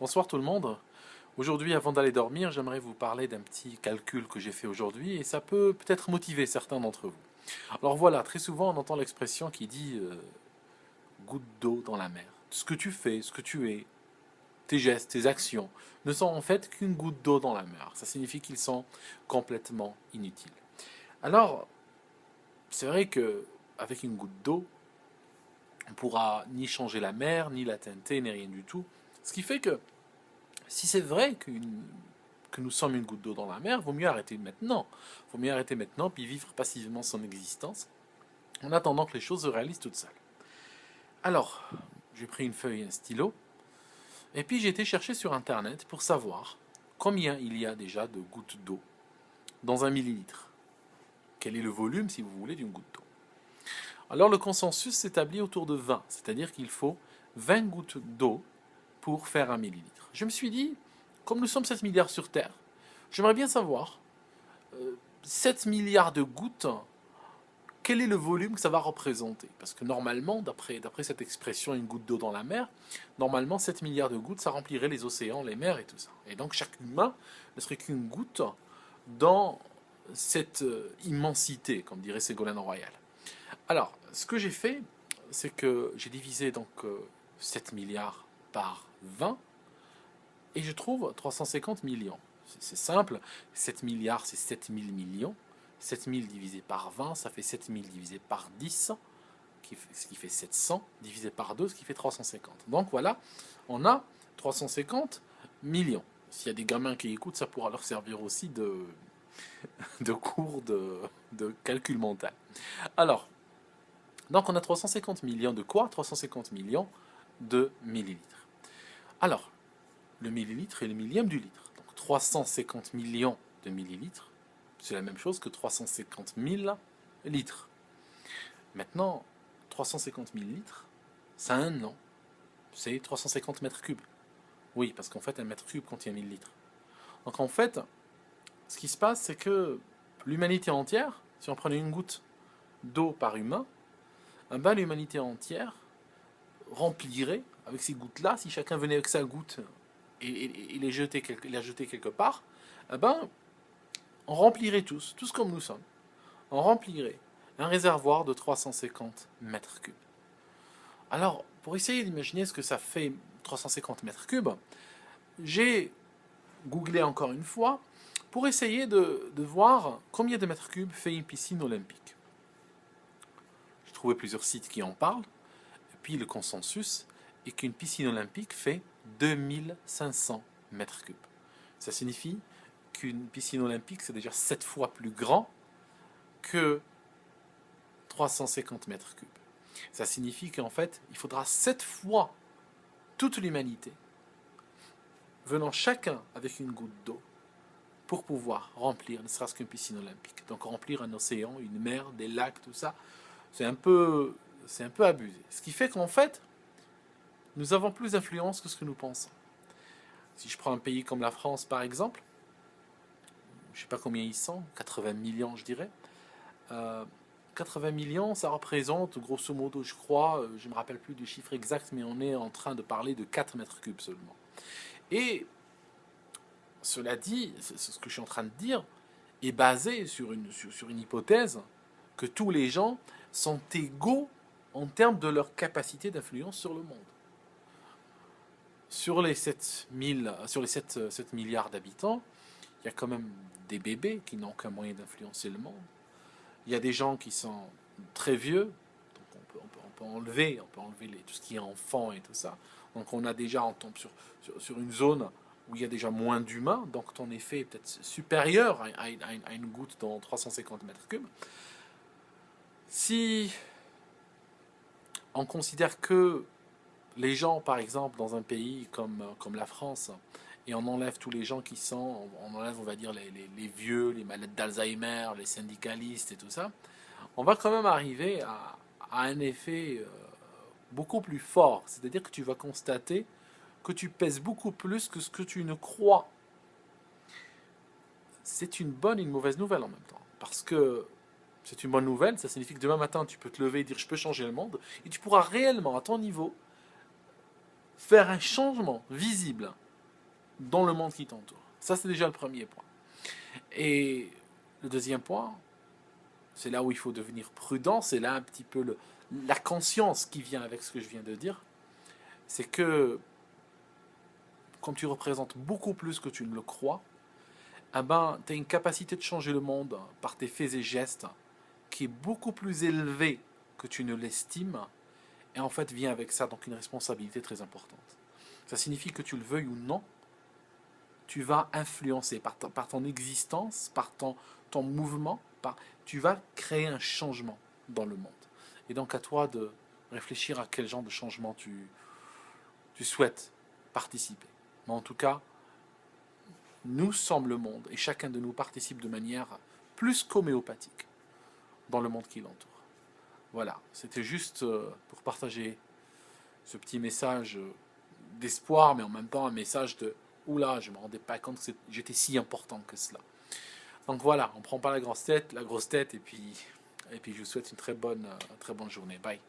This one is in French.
Bonsoir tout le monde. Aujourd'hui, avant d'aller dormir, j'aimerais vous parler d'un petit calcul que j'ai fait aujourd'hui et ça peut peut-être motiver certains d'entre vous. Alors voilà, très souvent on entend l'expression qui dit goutte d'eau dans la mer. Ce que tu fais, ce que tu es, tes gestes, tes actions ne sont en fait qu'une goutte d'eau dans la mer. Ça signifie qu'ils sont complètement inutiles. Alors, c'est vrai que avec une goutte d'eau, on pourra ni changer la mer, ni la teinter, ni rien du tout. Ce qui fait que si c'est vrai que nous sommes une goutte d'eau dans la mer, vaut mieux arrêter maintenant. Vaut mieux arrêter maintenant, puis vivre passivement son existence, en attendant que les choses se réalisent toutes seules. Alors, j'ai pris une feuille et un stylo, et puis j'ai été chercher sur Internet pour savoir combien il y a déjà de gouttes d'eau dans un millilitre. Quel est le volume, si vous voulez, d'une goutte d'eau. Alors le consensus s'établit autour de 20, c'est-à-dire qu'il faut 20 gouttes d'eau pour faire un millilitre. Je me suis dit, comme nous sommes 7 milliards sur Terre, j'aimerais bien savoir, 7 milliards de gouttes, quel est le volume que ça va représenter? Parce que normalement, d'après cette expression, une goutte d'eau dans la mer, normalement 7 milliards de gouttes, ça remplirait les océans, les mers et tout ça. Et donc chaque humain ne serait qu'une goutte dans cette immensité, comme dirait Ségolène Royal. Alors, ce que j'ai fait, c'est que j'ai divisé donc 7 milliards par 20 et je trouve 350 millions. C'est simple, 7 milliards c'est 7000 millions. 7000 divisé par 20, ça fait 7000 divisé par 10, ce qui fait 700, divisé par 2, ce qui fait 350. Donc voilà, on a 350 millions. S'il y a des gamins qui écoutent, ça pourra leur servir aussi de cours de calcul mental. Alors, donc on a 350 millions de quoi? 350 millions de millilitres. Alors, le millilitre est le millième du litre. Donc 350 millions de millilitres, c'est la même chose que 350 000 litres. Maintenant, 350 000 litres, ça a un nom. C'est 350 mètres cubes. Oui, parce qu'en fait, un mètre cube contient 1000 litres. Donc en fait, ce qui se passe, c'est que l'humanité entière, si on prenait une goutte d'eau par humain, ben, l'humanité entière remplirait avec ces gouttes-là, si chacun venait avec sa goutte et les jeter quelque part, ben, on remplirait tous comme nous sommes, on remplirait un réservoir de 350 mètres cubes. Alors, pour essayer d'imaginer ce que ça fait 350 mètres cubes, j'ai googlé encore une fois pour essayer de voir combien de mètres cubes fait une piscine olympique. J'ai trouvé plusieurs sites qui en parlent, et puis le consensus est qu'une piscine olympique fait 2500 mètres cubes. Ça signifie qu'une piscine olympique, c'est déjà 7 fois plus grand que 350 mètres cubes. Ça signifie qu'en fait, il faudra 7 fois toute l'humanité, venant chacun avec une goutte d'eau, pour pouvoir remplir, ne serait-ce qu'une piscine olympique. Donc remplir un océan, une mer, des lacs, tout ça, c'est un peu abusé. Ce qui fait qu'en fait, nous avons plus d'influence que ce que nous pensons. Si je prends un pays comme la France, par exemple, je ne sais pas combien ils sont, 80 millions, je dirais. 80 millions, ça représente, grosso modo, je crois, je ne me rappelle plus du chiffre exact, mais on est en train de parler de 4 mètres cubes seulement. Et cela dit, ce que je suis en train de dire est basé sur une hypothèse que tous les gens sont égaux en termes de leur capacité d'influence sur le monde. Sur les 7 milliards d'habitants, il y a quand même des bébés qui n'ont aucun moyen d'influencer le monde. Il y a des gens qui sont très vieux, donc on peut enlever tout ce qui est enfant et tout ça. Donc on tombe sur une zone où il y a déjà moins d'humains, donc ton effet est peut-être supérieur à une goutte dans 350 mètres cubes. Si on considère que les gens, par exemple, dans un pays comme la France, et on enlève tous les gens on enlève, on va dire, les vieux, les malades d'Alzheimer, les syndicalistes et tout ça, on va quand même arriver à un effet beaucoup plus fort. C'est-à-dire que tu vas constater que tu pèses beaucoup plus que ce que tu ne crois. C'est une bonne et une mauvaise nouvelle en même temps. Parce que c'est une bonne nouvelle, ça signifie que demain matin, tu peux te lever et dire « je peux changer le monde », et tu pourras réellement, à ton niveau, faire un changement visible dans le monde qui t'entoure. Ça, c'est déjà le premier point. Et le deuxième point, c'est là où il faut devenir prudent, c'est là un petit peu la conscience qui vient avec ce que je viens de dire, c'est que comme tu représentes beaucoup plus que tu ne le crois, eh ben, tu as une capacité de changer le monde par tes faits et gestes qui est beaucoup plus élevée que tu ne l'estimes, et en fait vient avec ça donc une responsabilité très importante. Ça signifie que tu le veuilles ou non, tu vas influencer par ton existence, par ton mouvement, tu vas créer un changement dans le monde. Et donc à toi de réfléchir à quel genre de changement tu souhaites participer. Mais en tout cas, nous sommes le monde et chacun de nous participe de manière plus qu'homéopathique dans le monde qui l'entoure. Voilà, c'était juste pour partager ce petit message d'espoir, mais en même temps un message de oula, je ne me rendais pas compte que j'étais si important que cela. Donc voilà, on ne prend pas la grosse tête, et puis je vous souhaite une très bonne journée. Bye.